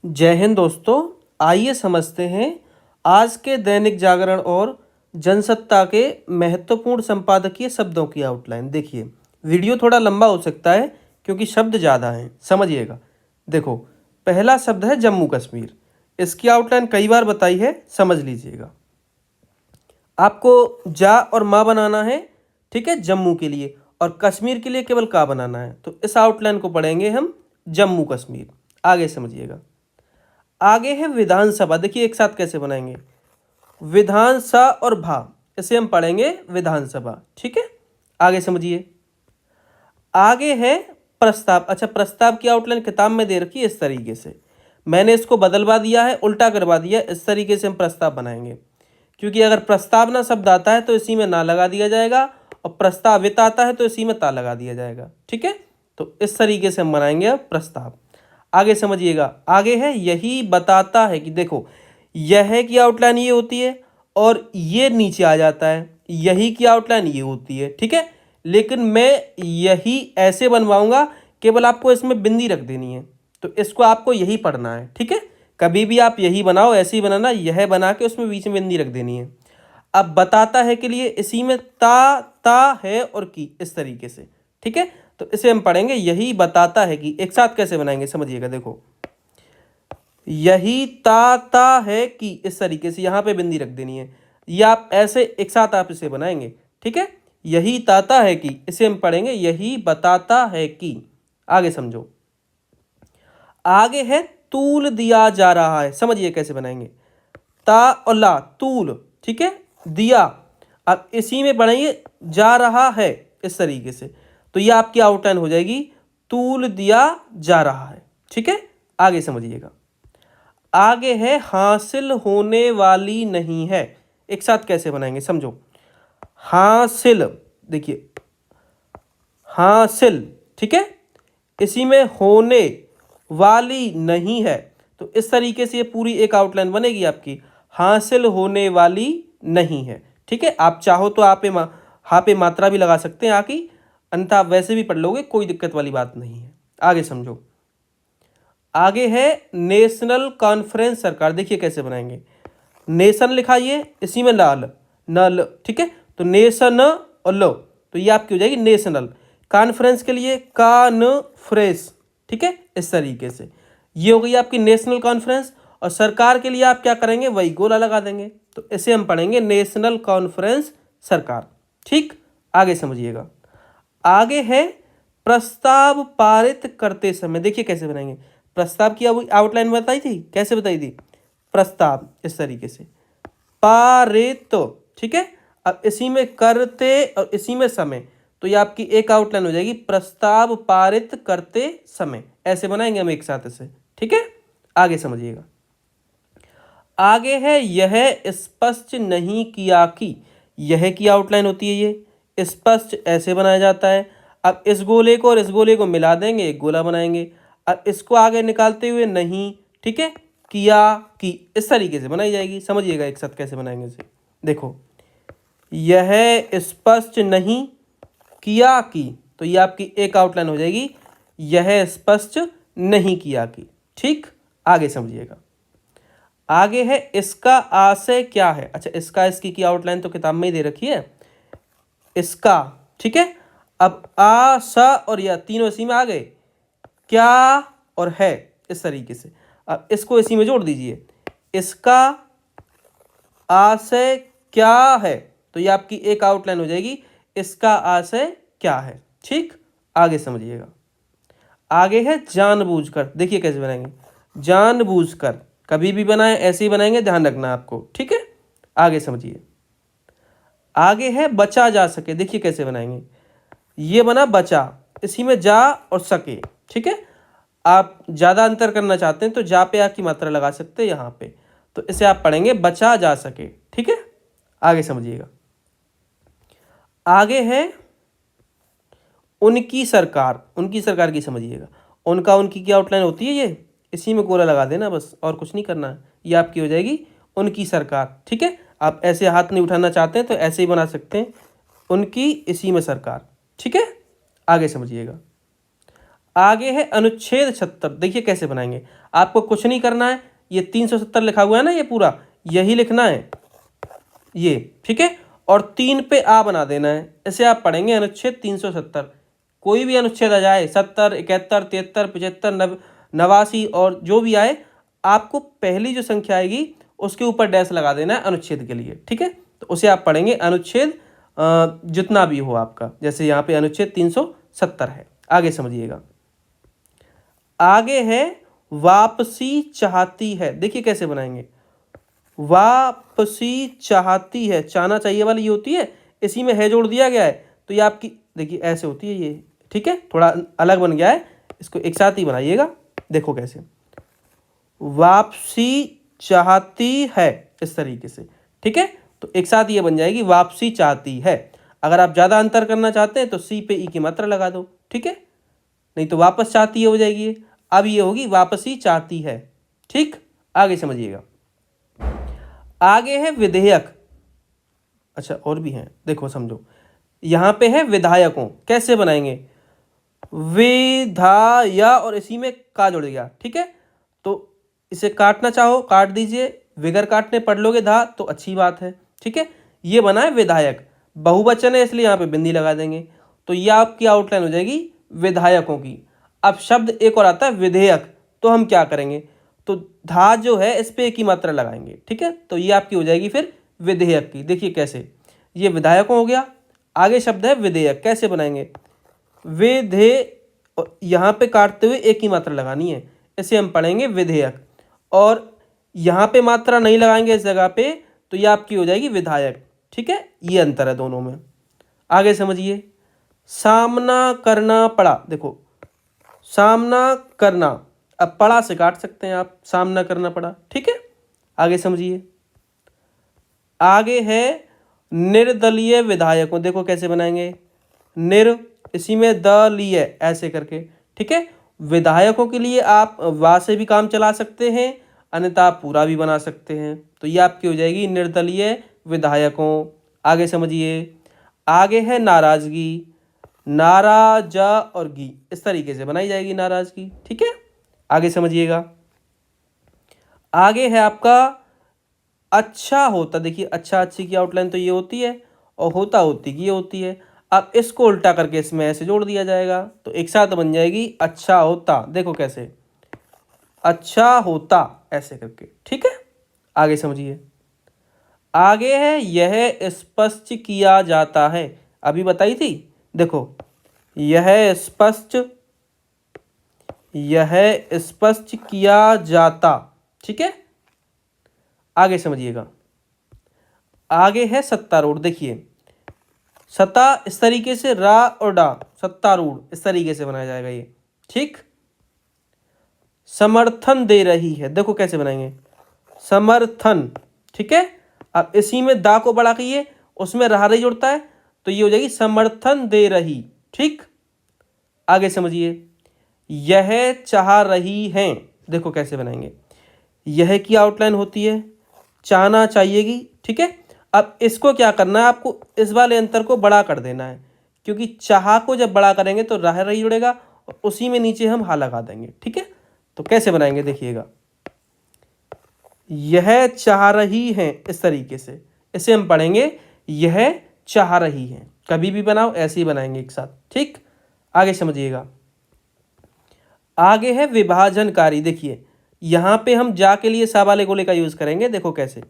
जय हिंद दोस्तों। आइए समझते हैं आज के दैनिक जागरण और जनसत्ता के महत्वपूर्ण संपादकीय शब्दों की आउटलाइन। देखिए, वीडियो थोड़ा लंबा हो सकता है क्योंकि शब्द ज़्यादा हैं, समझिएगा। देखो, पहला शब्द है जम्मू कश्मीर। इसकी आउटलाइन कई बार बताई है, समझ लीजिएगा। आपको जा और माँ बनाना है, ठीक है, जम्मू के लिए, और कश्मीर के लिए केवल का बनाना है। तो इस आउटलाइन को पढ़ेंगे हम जम्मू कश्मीर। आगे समझिएगा। आगे है विधानसभा। देखिए एक साथ कैसे बनाएंगे, विधान सा और भा, इसे हम पढ़ेंगे विधानसभा, ठीक है। आगे समझिए। आगे है प्रस्ताव। अच्छा, प्रस्ताव की आउटलाइन किताब में दे रखी है इस तरीके से, मैंने इसको बदलवा दिया है, उल्टा करवा दिया। इस तरीके से हम प्रस्ताव बनाएंगे, क्योंकि अगर प्रस्तावना शब्द आता है तो इसी में ना लगा दिया जाएगा, और प्रस्तावित आता है तो इसी में ता लगा दिया जाएगा, ठीक है। तो इस तरीके से हम बनाएंगे अब प्रस्ताव। आगे समझिएगा। आगे है यही बताता है कि, देखो यह की आउटलाइन ये होती है और ये नीचे आ जाता है, यही की आउटलाइन ये होती है, ठीक है। लेकिन मैं यही ऐसे बनवाऊंगा, केवल आपको इसमें बिंदी रख देनी है, तो इसको आपको यही पढ़ना है, ठीक है। कभी भी आप यही बनाओ, ऐसे ही बनाना, यह बना के उसमें बीच में बिंदी रख देनी है। अब बताता है के लिए इसी में ता है और की, इस तरीके से, ठीक है। तो इसे हम पढ़ेंगे यही बताता है कि। एक साथ कैसे बनाएंगे समझिएगा। देखो, यही ता है कि, इस तरीके से यहां पे बिंदी रख देनी है, या आप ऐसे एक साथ आप इसे बनाएंगे, ठीक है। यही ताता है कि, इसे हम पढ़ेंगे यही बताता है कि। आगे समझो। आगे है तूल दिया जा रहा है। समझिए कैसे बनाएंगे, ता और ला, तूल, ठीक है, दिया। अब इसी में पढ़ेंगे जा रहा है, इस तरीके से। तो ये आपकी आउटलाइन हो जाएगी, तूल दिया जा रहा है, ठीक है। आगे समझिएगा। आगे है हासिल होने वाली नहीं है। एक साथ कैसे बनाएंगे समझो। हासिल, देखिए हासिल, ठीक है, इसी में होने वाली नहीं है, तो इस तरीके से ये पूरी एक आउटलाइन बनेगी आपकी, हासिल होने वाली नहीं है, ठीक है। आप चाहो तो हा पे मात्रा भी लगा सकते हैं आकी, अन्यथा आप वैसे भी पढ़ लोगे, कोई दिक्कत वाली बात नहीं है। आगे समझो। आगे है नेशनल कॉन्फ्रेंस सरकार। देखिए कैसे बनाएंगे, नेशन लिखाइए, इसी में लाल नल, ठीक है। तो नेशन और लो, तो ये आपकी हो जाएगी नेशनल। कॉन्फ्रेंस के लिए कॉन्फ्रेंस, ठीक है, इस तरीके से ये हो गई आपकी नेशनल कॉन्फ्रेंस। और सरकार के लिए आप क्या करेंगे, वही गोला लगा देंगे, तो इसे हम पढ़ेंगे नेशनल कॉन्फ्रेंस सरकार, ठीक। आगे समझिएगा। आगे है प्रस्ताव पारित करते समय। देखिए कैसे बनाएंगे, प्रस्ताव की आउटलाइन बताई थी, कैसे बताई थी, प्रस्ताव इस तरीके से, पारित, ठीक है। अब इसी में करते और इसी में समय, तो ये आपकी एक आउटलाइन हो जाएगी, प्रस्ताव पारित करते समय। ऐसे बनाएंगे हम एक साथ इसे, ठीक है। आगे समझिएगा। आगे है यह स्पष्ट नहीं किया कि, यह की आउटलाइन होती है, ये स्पष्ट ऐसे बनाया जाता है। अब इस गोले को और इस गोले को मिला देंगे, एक गोला बनाएंगे। अब इसको आगे निकालते हुए नहीं, ठीक है, किया की, इस तरीके से बनाई जाएगी। समझिएगा एक साथ कैसे बनाएंगे इसे। देखो, यह स्पष्ट नहीं किया की, तो ये आपकी एक आउटलाइन हो जाएगी, यह स्पष्ट नहीं किया की, ठीक। आगे समझिएगा। आगे है इसका आशय क्या है। अच्छा, इसका इसकी की आउटलाइन तो किताब में ही दे रखी है, इसका, ठीक है। अब आ सा और या तीनों इसी में आ गए, क्या और है, इस तरीके से। अब इसको इसी में जोड़ दीजिए, इसका आशय क्या है, तो ये आपकी एक आउटलाइन हो जाएगी, इसका आशय क्या है, ठीक। आगे समझिएगा। आगे है जानबूझकर। देखिए कैसे बनाएंगे, जानबूझकर, कभी भी बनाएं ऐसे ही बनाएंगे, ध्यान रखना आपको, ठीक है। आगे समझिए। आगे है बचा जा सके। देखिए कैसे बनाएंगे, ये बना बचा, इसी में जा और सके, ठीक है। आप ज़्यादा अंतर करना चाहते हैं तो जा पे आ की मात्रा लगा सकते हैं यहाँ पे, तो इसे आप पढ़ेंगे बचा जा सके, ठीक है। आगे समझिएगा। आगे है उनकी सरकार। उनकी सरकार की समझिएगा, उनका उनकी की आउटलाइन होती है, ये इसी में गोला लगा देना बस, और कुछ नहीं करना है। ये आपकी हो जाएगी उनकी सरकार, ठीक है। आप ऐसे हाथ नहीं उठाना चाहते हैं तो ऐसे ही बना सकते हैं, उनकी इसी में सरकार, ठीक है। आगे समझिएगा। आगे है अनुच्छेद 76। देखिए कैसे बनाएंगे, आपको कुछ नहीं करना है, ये 370 लिखा हुआ है ना, ये पूरा यही लिखना है ये, ठीक है। और 3 पे आ बना देना है। इसे आप पढ़ेंगे अनुच्छेद 370। कोई भी अनुच्छेद आ जाए, 70, 71, 73, 75, 89 और जो भी आए, आपको पहली जो संख्या आएगी उसके ऊपर डैश लगा देना है अनुच्छेद के लिए, ठीक है। तो उसे आप पढ़ेंगे अनुच्छेद जितना भी हो आपका, जैसे यहाँ पे अनुच्छेद 370 है। आगे समझिएगा, आगे है वापसी चाहती है। देखिए कैसे बनाएंगे, वापसी चाहती है, चाहना चाहिए वाली ये होती है, इसी में है जोड़ दिया गया है, तो ये आपकी देखिए ऐसे होती है ये, ठीक है। थोड़ा अलग बन गया है, इसको एक साथ ही बनाइएगा। देखो कैसे, वापसी चाहती है, इस तरीके से, ठीक है। तो एक साथ ये बन जाएगी वापसी चाहती है। अगर आप ज़्यादा अंतर करना चाहते हैं तो सी पे ई की मात्रा लगा दो, ठीक है, नहीं तो वापस चाहती है हो जाएगी। अब ये होगी वापसी चाहती है, ठीक। आगे समझिएगा, आगे है विधेयक। अच्छा और भी हैं, देखो समझो, यहाँ पे है विधायकों। कैसे बनाएंगे, विधाया और इसी में का जुड़ गया, ठीक है। तो इसे काटना चाहो काट दीजिए, विगर काटने पढ़ लोगे धा तो अच्छी बात है, ठीक है। ये बना है विधायक, बहुवचन है इसलिए यहाँ पे बिंदी लगा देंगे। तो ये आपकी आउटलाइन हो जाएगी विधायकों की। अब शब्द एक और आता है विधेयक, तो हम क्या करेंगे, तो धा जो है इस पे एक ही मात्रा लगाएंगे, ठीक है। तो ये आपकी हो जाएगी फिर विधेयक की। देखिए कैसे, ये विधायकों हो गया, आगे शब्द है विधेयक। कैसे बनाएंगे, विधे यहाँ पे काटते हुए एक ही मात्रा लगानी है, इसे हम पढ़ेंगे विधेयक। और यहाँ पे मात्रा नहीं लगाएंगे इस जगह पे, तो ये आपकी हो जाएगी विधायक, ठीक है। ये अंतर है दोनों में। आगे समझिए, सामना करना पड़ा। देखो सामना करना, अब पड़ा से काट सकते हैं आप, सामना करना पड़ा, ठीक है। आगे समझिए, आगे है निर्दलीय विधायकों। देखो कैसे बनाएंगे, निर इसी में दलीय ऐसे करके, ठीक है। विधायकों के लिए आप वा से भी काम चला सकते हैं, अन्यथा आप पूरा भी बना सकते हैं। तो ये आपकी हो जाएगी निर्दलीय विधायकों। आगे समझिए, आगे है नाराजगी। नाराजा और गी इस तरीके से बनाई जाएगी नाराजगी, ठीक है। आगे समझिएगा, आगे है आपका अच्छा होता। देखिए अच्छा अच्छी की आउटलाइन तो ये होती है और होता होती की ये होती है। अब इसको उल्टा करके इसमें ऐसे जोड़ दिया जाएगा, तो एक साथ बन जाएगी अच्छा होता। देखो कैसे, अच्छा होता ऐसे करके, ठीक है। आगे समझिए, आगे है यह स्पष्ट किया जाता है। अभी बताई थी, देखो यह स्पष्ट किया जाता, ठीक है। आगे समझिएगा, आगे है सत्तारूढ़। देखिए सत्ता इस तरीके से, रा और डा, सत्तारूढ़ इस तरीके से बनाया जाएगा ये, ठीक। समर्थन दे रही है। देखो कैसे बनाएंगे, समर्थन, ठीक है। अब इसी में दा को बढ़ा के उसमें रहा रही जुड़ता है, तो ये हो जाएगी समर्थन दे रही, ठीक। आगे समझिए, यह चाह रही हैं। देखो कैसे बनाएंगे, यह की आउटलाइन होती है, चाहना चाहिएगी, ठीक है। अब इसको क्या करना है, आपको इस वाले अंतर को बड़ा कर देना है, क्योंकि चाह को जब बड़ा करेंगे तो रह रही जुड़ेगा और उसी में नीचे हम हा लगा देंगे, ठीक है। तो कैसे बनाएंगे देखिएगा, यह चाह रही हैं इस तरीके से, इसे हम पढ़ेंगे यह चाह रही हैं। कभी भी बनाओ ऐसे ही बनाएंगे एक साथ, ठीक। आगे समझिएगा, आगे है विभाजनकारी। देखिए यहाँ पे हम जा के लिए सा वाले गोले का यूज करेंगे। देखो कैसे,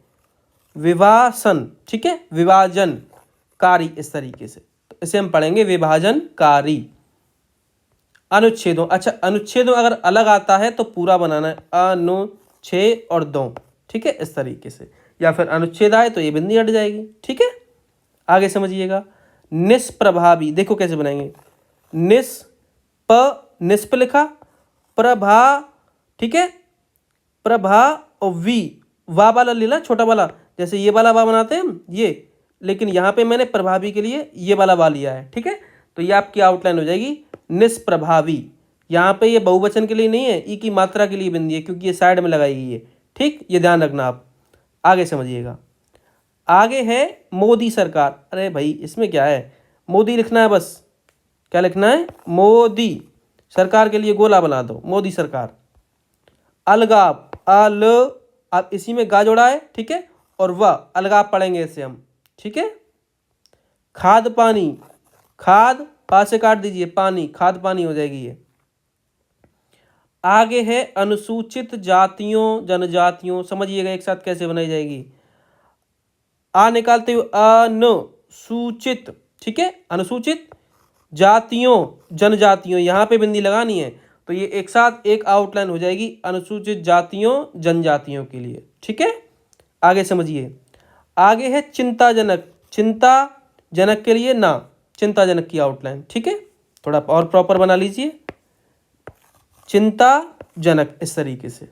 विभासन, ठीक है, विभाजनकारी इस तरीके से, तो इसे हम पढ़ेंगे विभाजनकारी। अनुच्छेदों, अच्छा अनुच्छेदों अगर अलग आता है तो पूरा बनाना है, अनुच्छेद और दो, ठीक है, इस तरीके से। या फिर अनुच्छेद आए तो ये बिंदी हट जाएगी, ठीक है। आगे समझिएगा, निष्प्रभावी। देखो कैसे बनाएंगे, निष्प लिखा, प्रभा, ठीक है, प्रभा और वी, वा वाला लेना छोटा वाला, जैसे ये वाला वा बनाते हैं हम ये, लेकिन यहाँ पे मैंने प्रभावी के लिए ये वाला वा लिया है, ठीक है। तो ये आपकी आउटलाइन हो जाएगी निष्प्रभावी। यहाँ पे ये बहुवचन के लिए नहीं है, ई की मात्रा के लिए बिंदी है, क्योंकि ये साइड में लगाई गई है, ठीक। ये ध्यान रखना आप। आगे समझिएगा, आगे है मोदी सरकार। अरे भाई इसमें क्या है, मोदी लिखना है बस। क्या लिखना है, मोदी सरकार के लिए गोला बना दो, मोदी सरकार। अलगाव, अल, अब इसी में गा जोड़ा है, ठीक है, और वह अलगाव पढ़ेंगे इसे हम, ठीक है। खाद पानी, खाद पा से काट दीजिए, पानी, खाद पानी हो जाएगी ये। आगे है अनुसूचित जातियों जनजातियों, समझिएगा एक साथ कैसे बनाई जाएगी। आ निकालते हुए अनुसूचित, ठीक है, अनुसूचित जातियों जनजातियों, यहाँ पे बिंदी लगानी है, तो ये एक साथ एक आउटलाइन हो जाएगी अनुसूचित जातियों जनजातियों के लिए, ठीक है। आगे समझिए, आगे है चिंताजनक, चिंताजनक के लिए ना, चिंताजनक की आउटलाइन, ठीक है, थोड़ा और प्रॉपर बना लीजिए, चिंताजनक, इस तरीके से।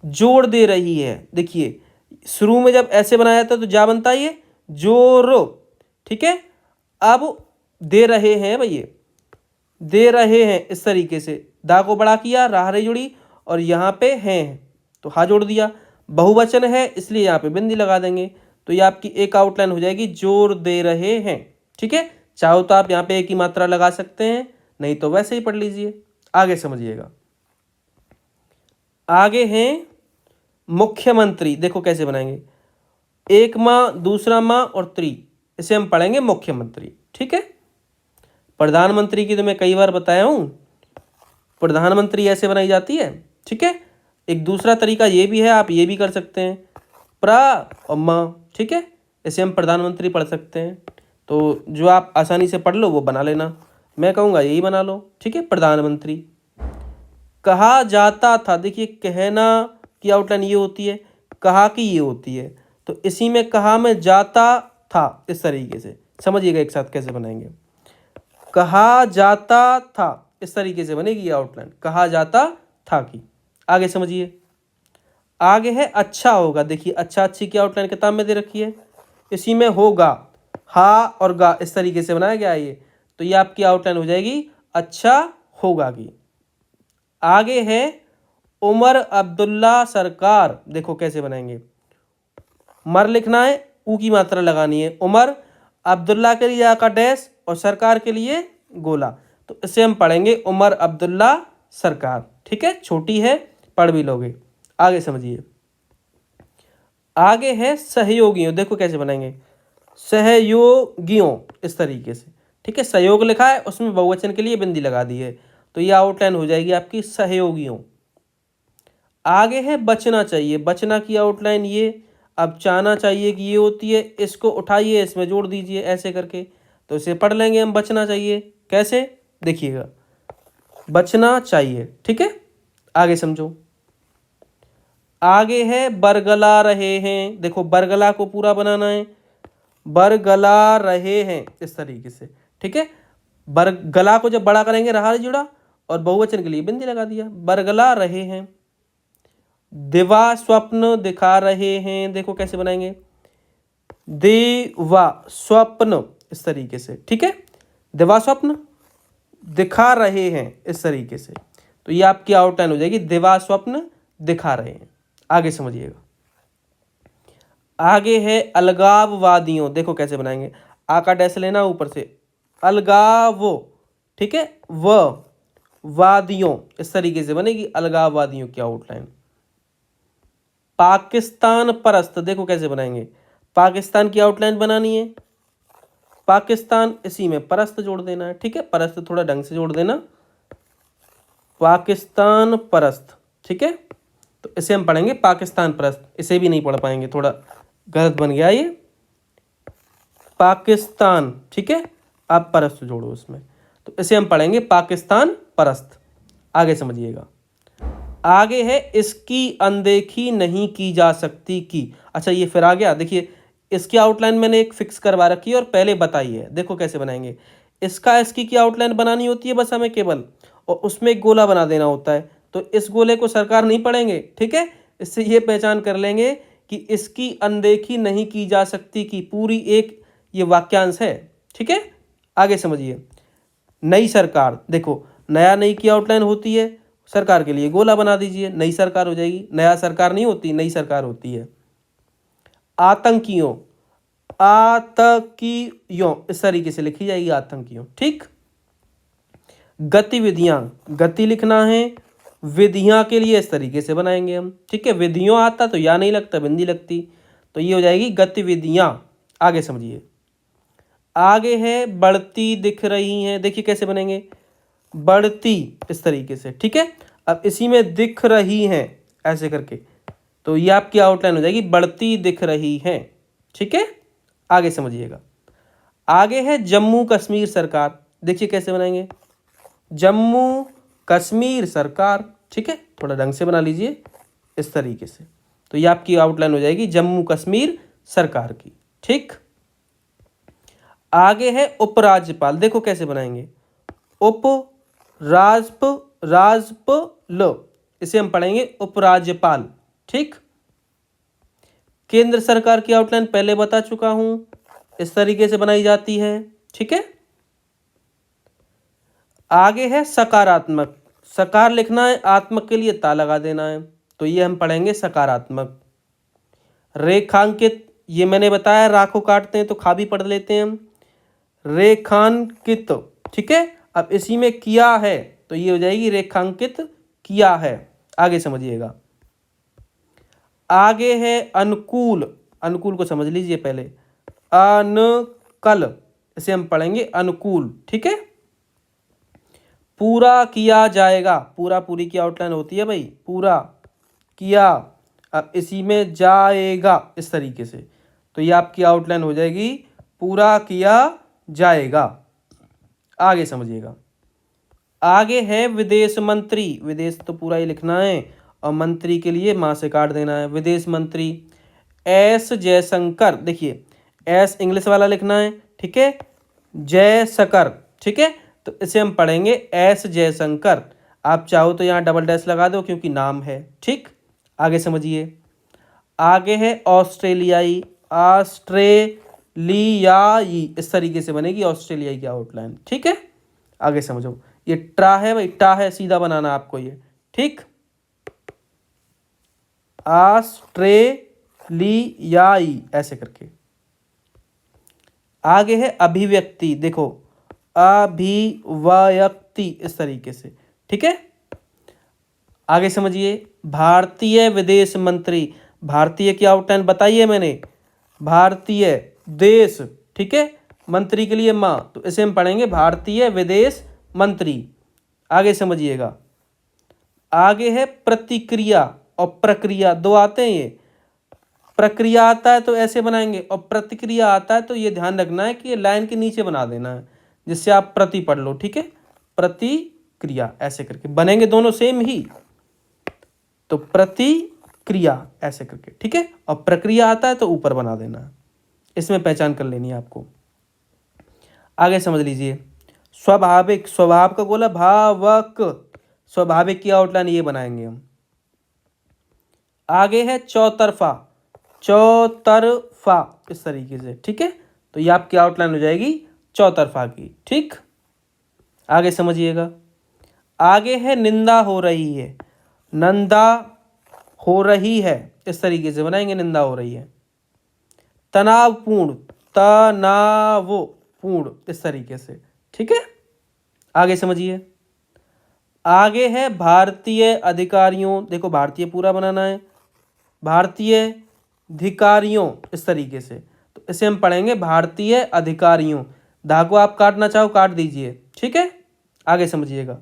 जोर दे रही है, देखिए शुरू में जब ऐसे बनाया था तो जा बनता है ये जोरो, ठीक है। अब दे रहे हैं भैया, दे रहे हैं, इस तरीके से दा को बड़ा किया, राह रे जुड़ी, और यहाँ पे हैं तो हा जोड़ दिया। बहुवचन है इसलिए यहाँ पे बिंदी लगा देंगे, तो ये आपकी एक आउटलाइन हो जाएगी, जोर दे रहे हैं, ठीक है। चाहो तो आप यहाँ पे एक ही मात्रा लगा सकते हैं, नहीं तो वैसे ही पढ़ लीजिए। आगे समझिएगा, आगे हैं मुख्यमंत्री, देखो कैसे बनाएंगे, एक माँ, दूसरा माँ और त्री, इसे हम पढ़ेंगे मुख्यमंत्री, ठीक है। प्रधानमंत्री की तो मैं कई बार बताया हूँ, प्रधानमंत्री ऐसे बनाई जाती है, ठीक है। एक दूसरा तरीका ये भी है, आप ये भी कर सकते हैं, प्रा और माँ, ठीक है, इसे हम प्रधानमंत्री पढ़ सकते हैं। तो जो आप आसानी से पढ़ लो वो बना लेना, मैं कहूँगा यही बना लो, ठीक है, प्रधानमंत्री। कहा जाता था, देखिए कहना की आउटलाइन ये होती है, कहा की ये होती है, तो इसी में कहा में जाता था, इस तरीके से समझिएगा एक साथ कैसे बनाएंगे। कहा जाता था, इस तरीके से बनेगी ये आउटलाइन, कहा जाता था की। आगे समझिए, आगे है अच्छा होगा, देखिए अच्छा अच्छी की आउटलाइन किताब में दे रखी है, इसी में होगा, हा और गा, इस तरीके से बनाया गया है ये, तो ये आपकी आउटलाइन हो जाएगी अच्छा होगा की। आगे है उमर अब्दुल्ला सरकार, देखो कैसे बनाएंगे, मर लिखना है, ऊ की मात्रा लगानी है, उमर, अब्दुल्ला के लिए आका डैश और सरकार के लिए गोला, तो इसे हम पढ़ेंगे उमर अब्दुल्ला सरकार, ठीक है, छोटी है पढ़ भी लोगे। आगे समझिए, आगे है सहयोगियों, देखो कैसे बनाएंगे, सहयोगियों, इस तरीके से, ठीक है, सहयोग लिखा है उसमें बहुवचन के लिए बिंदी लगा दी है, तो ये आउटलाइन हो जाएगी आपकी सहयोगियों। आगे है बचना चाहिए, बचना की आउटलाइन ये, अब चाहना चाहिए कि ये होती है, इसको उठाइए इसमें जोड़ दीजिए ऐसे करके, तो इसे पढ़ लेंगे हम, बचना चाहिए, कैसे देखिएगा, बचना चाहिए, ठीक है। आगे समझो, आगे है बरगला रहे हैं, देखो बरगला को पूरा बनाना है, बरगला रहे हैं, इस तरीके से, ठीक है। बरगला को जब बड़ा करेंगे रहा जुड़ा, और बहुवचन के लिए बिंदी लगा दिया, बरगला रहे हैं। दिवा स्वप्न दिखा रहे हैं, देखो कैसे बनाएंगे, दिवा स्वप्न, इस तरीके से, ठीक है, दिवा स्वप्न दिखा रहे हैं, इस तरीके से, तो ये आपकी आउटलाइन हो जाएगी, दिवा स्वप्न दिखा रहे हैं। आगे समझिएगा, आगे है अलगाववादियों, देखो कैसे बनाएंगे, आका डैश लेना ऊपर से, अलगाव, ठीक है, व वादियों, इस तरीके से बनेगी अलगाववादियों की आउटलाइन। पाकिस्तान परस्त, देखो कैसे बनाएंगे, पाकिस्तान की आउटलाइन बनानी है, पाकिस्तान, इसी में परस्त जोड़ देना है, ठीक है, परस्त थोड़ा ढंग से जोड़ देना, पाकिस्तान परस्त, ठीक है, तो इसे हम पढ़ेंगे पाकिस्तान परस्त, इसे भी नहीं पढ़ पाएंगे, थोड़ा गलत बन गया ये, पाकिस्तान, ठीक है, आप परस्त जोड़ो उसमें, तो इसे हम पढ़ेंगे पाकिस्तान परस्त। आगे समझिएगा, आगे है इसकी अनदेखी नहीं की जा सकती की, अच्छा ये फिर आ गया, देखिए इसकी आउटलाइन मैंने एक फिक्स करवा रखी है और पहले बताई है, देखो कैसे बनाएंगे, इसका इसकी की आउटलाइन बनानी होती है बस हमें केवल, और उसमें एक गोला बना देना होता है, तो इस गोले को सरकार नहीं पढ़ेंगे, ठीक है, इससे ये पहचान कर लेंगे कि इसकी अनदेखी नहीं की जा सकती की पूरी एक ये वाक्यांश है, ठीक है। आगे समझिए, नई सरकार, देखो नया नई की आउटलाइन होती है, सरकार के लिए गोला बना दीजिए, नई सरकार हो जाएगी, नया सरकार नहीं होती, नई सरकार होती है। आतंकियों, आतंकियों, इस तरीके से लिखी जाएगी आतंकियों, ठीक। गतिविधियां, गति लिखना है, विधियां के लिए इस तरीके से बनाएंगे हम, ठीक है। विधियों आता तो या नहीं लगता, बिंदी लगती, तो ये हो जाएगी गतिविधियां। आगे समझिए, आगे है बढ़ती दिख रही हैं, देखिए कैसे बनेंगे, बढ़ती इस तरीके से, ठीक है। अब इसी में दिख रही हैं ऐसे करके, तो ये आपकी आउटलाइन हो जाएगी बढ़ती दिख रही हैं, ठीक है। आगे समझिएगा, आगे है जम्मू कश्मीर सरकार, देखिए कैसे बनाएंगे, जम्मू कश्मीर सरकार, ठीक है। थोड़ा ढंग से बना लीजिए इस तरीके से, तो ये आपकी आउटलाइन हो जाएगी जम्मू कश्मीर सरकार की, ठीक। आगे है उपराज्यपाल, देखो कैसे बनाएंगे, उप राजपाल, इसे हम पढ़ेंगे उपराज्यपाल, ठीक। केंद्र सरकार की आउटलाइन पहले बता चुका हूं, इस तरीके से बनाई जाती है, ठीक है। आगे है सकारात्मक, सकार लिखना है, आत्मक के लिए ता लगा देना है, तो ये हम पढ़ेंगे सकारात्मक। रेखांकित, ये मैंने बताया, रा को काटते हैं तो खा भी पढ़ लेते हैं हम, रेखांकित, ठीक है। अब इसी में किया है, तो ये हो जाएगी रेखांकित किया है। आगे समझिएगा, आगे है अनुकूल, अनुकूल को समझ लीजिए पहले, अनकल, इसे हम पढ़ेंगे अनुकूल, ठीक है। पूरा किया जाएगा, पूरा पूरी की आउटलाइन होती है भाई, पूरा किया, अब इसी में जाएगा इस तरीके से, तो ये आपकी आउटलाइन हो जाएगी पूरा किया जाएगा। आगे समझिएगा, आगे है विदेश मंत्री, विदेश तो पूरा ही लिखना है और मंत्री के लिए माँ से काट देना है, विदेश मंत्री। एस जयशंकर, देखिए एस इंग्लिश वाला लिखना है, ठीक है, जयशंकर, ठीक है, तो इसे हम पढ़ेंगे एस जयशंकर। आप चाहो तो यहाँ डबल डैश लगा दो क्योंकि नाम है, ठीक। आगे समझिए, आगे है ऑस्ट्रेलियाई, ऑस्ट्रेलियाई, इस तरीके से बनेगी ऑस्ट्रेलियाई की आउटलाइन, ठीक है। आगे समझो, ये ट्रा है भाई, टा है, सीधा बनाना आपको ये, ठीक। ऑस्ट्रेलियाई ऐसे करके। आगे है अभिव्यक्ति, देखो अभिव्यक्ति इस तरीके से, ठीक है। आगे समझिए, भारतीय विदेश मंत्री, भारतीय की आउटलाइन बताइए मैंने, भारतीय देश, ठीक है, मंत्री के लिए माँ, तो इसे हम पढ़ेंगे भारतीय विदेश मंत्री। आगे समझिएगा, आगे है प्रतिक्रिया और प्रक्रिया, दो आते हैं ये, प्रक्रिया आता है तो ऐसे बनाएंगे और प्रतिक्रिया आता है तो ये ध्यान रखना है कि ये लाइन के नीचे बना देना है, जिससे आप प्रति पढ़ लो, ठीक है। प्रतिक्रिया ऐसे करके बनेंगे, दोनों सेम ही, तो प्रतिक्रिया ऐसे करके, ठीक है। और प्रक्रिया आता है तो ऊपर बना देना है, इसमें पहचान कर लेनी है आपको। आगे समझ लीजिए, स्वाभाविक, स्वभाव का बोला भावक, स्वाभाविक की आउटलाइन ये बनाएंगे हम। आगे है चौतरफा, चौतरफा इस तरीके से, ठीक है, तो ये आपकी आउटलाइन हो जाएगी चौतरफा की, ठीक। आगे समझिएगा, आगे है निंदा हो रही है, नंदा हो रही है, इस तरीके से बनाएंगे, निंदा हो रही है। तनावपूर्ण, तनावपूर्ण इस तरीके से, ठीक है। आगे समझिए, आगे है भारतीय अधिकारियों, देखो भारतीय पूरा बनाना है, भारतीय अधिकारियों इस तरीके से, तो इसे हम पढ़ेंगे भारतीय अधिकारियों। धागो आप काटना चाहो काट दीजिए, ठीक है। आगे समझिएगा,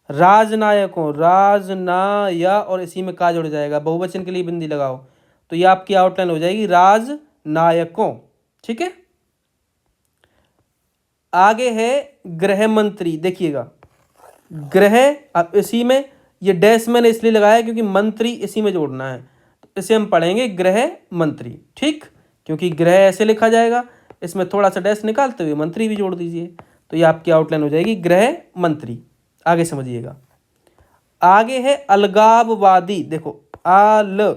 राजनायकों, राजनाया और इसी में का जुड़ जाएगा, बहुवचन के लिए बिंदी लगाओ, तो ये आपकी आउटलाइन हो जाएगी राजनायकों, ठीक है। आगे है गृह मंत्री, देखिएगा गृह, अब इसी में ये डैश मैंने इसलिए लगाया क्योंकि मंत्री इसी में जोड़ना है, तो इसे हम पढ़ेंगे गृह मंत्री, ठीक, क्योंकि गृह ऐसे लिखा जाएगा, इसमें थोड़ा सा डैश निकालते हुए मंत्री भी जोड़ दीजिए, तो ये आपकी आउटलाइन हो जाएगी गृह मंत्री। आगे समझिएगा, आगे है अलगाववादी, देखो आल,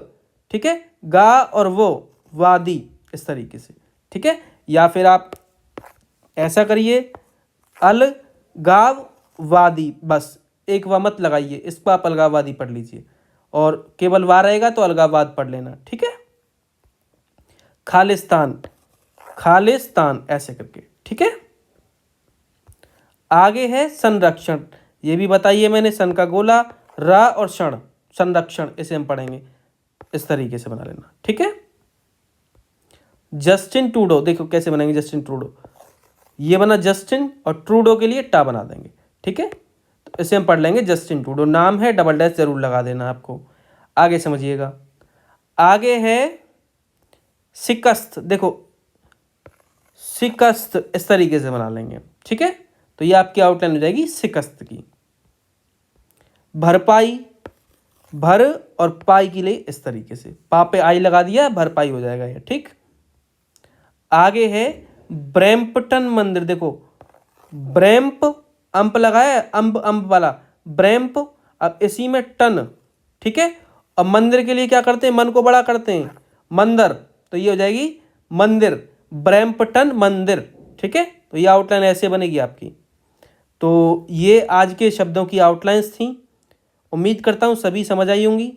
ठीक है, गा और वो वादी इस तरीके से, ठीक है, या फिर आप ऐसा करिए अलगाववादी, बस एक व मत लगाइए, इस पर आप अलगाववादी पढ़ लीजिए और केवल वा रहेगा तो अलगाववाद पढ़ लेना, ठीक है। खालिस्तान, खालिस्तान ऐसे करके, ठीक है। आगे है संरक्षण, ये भी बताइए मैंने, सन का गोला, रा और क्षण, संरक्षण, इसे हम पढ़ेंगे, इस तरीके से बना लेना, ठीक है। जस्टिन ट्रूडो, देखो कैसे बनाएंगे जस्टिन ट्रूडो, ये बना जस्टिन और ट्रूडो के लिए टा बना देंगे, ठीक है। तो इसे हम पढ़ लेंगे जस्टिन ट्रूडो, नाम है, डबल डैश जरूर लगा देना आपको। आगे समझिएगा, आगे है शिकस्त, देखो शिकस्त इस तरीके से बना लेंगे, ठीक है। तो ये आपकी आउटलाइन हो जाएगी शिकस्त की। भरपाई, भर और पाई के लिए इस तरीके से, पा पे आई लगा दिया, भरपाई हो जाएगा ये, ठीक। आगे है ब्रैम्पटन मंदिर, देखो ब्रैम्प अंप लगाया, अंब अंब वाला ब्रैम्प, अब इसी में टन, ठीक है। अब मंदिर के लिए क्या करते हैं, मन को बड़ा करते हैं, मंदिर, तो ये हो जाएगी मंदिर, ब्रैम्पटन मंदिर, ठीक है। तो ये आउटलाइन ऐसे बनेगी आपकी। तो ये आज के शब्दों की आउटलाइंस थी, उम्मीद करता हूँ सभी समझ आई होंगी।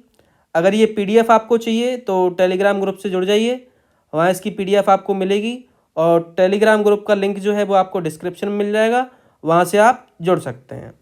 अगर ये पीडीएफ आपको चाहिए तो टेलीग्राम ग्रुप से जुड़ जाइए, वहाँ इसकी पीडीएफ आपको मिलेगी, और टेलीग्राम ग्रुप का लिंक जो है वो आपको डिस्क्रिप्शन में मिल जाएगा, वहाँ से आप जुड़ सकते हैं।